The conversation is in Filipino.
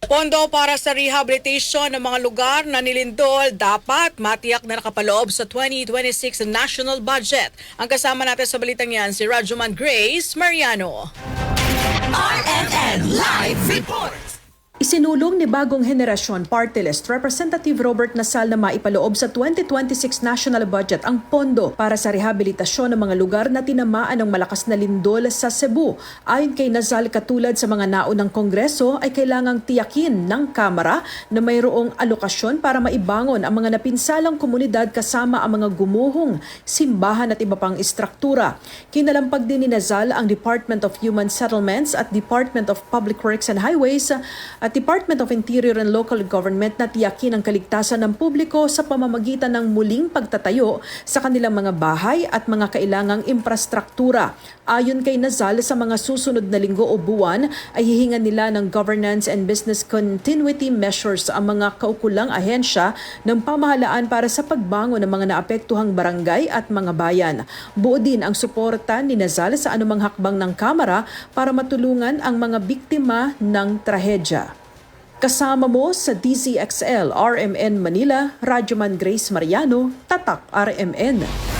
Pondo para sa rehabilitation ng mga lugar na nilindol dapat matiyak na nakapaloob sa 2026 national budget. Ang kasama natin sa balitang yan si Rajuman Grace Mariano. RMN Live Report! Isinulong ni Bagong Henerasyon Party List Representative Robert Nasal na maipaloob sa 2026 national budget ang pondo para sa rehabilitasyon ng mga lugar na tinamaan ng malakas na lindol sa Cebu. Ayon kay Nasal, katulad sa mga naunang kongreso ay kailangang tiyakin ng Kamara na mayroong alokasyon para maibangon ang mga napinsalang komunidad kasama ang mga gumuhong, simbahan at iba pang istruktura. Kinalampag din ni Nasal ang Department of Human Settlements at Department of Public Works and Highways at Department of Interior and Local Government na tiyakin ang kaligtasan ng publiko sa pamamagitan ng muling pagtatayo sa kanilang mga bahay at mga kailangang infrastruktura. Ayon kay Nasal, sa mga susunod na linggo o buwan ay hihingan nila ng governance and business continuity measures ang mga kaukulang ahensya ng pamahalaan para sa pagbangon ng mga naapektuhang barangay at mga bayan. Buo din ang suporta ni Nasal sa anumang hakbang ng Kamara para matulungan ang mga biktima ng trahedya. Kasama mo sa DZXL RMN Manila, Rajuman Grace Mariano, Tatak RMN.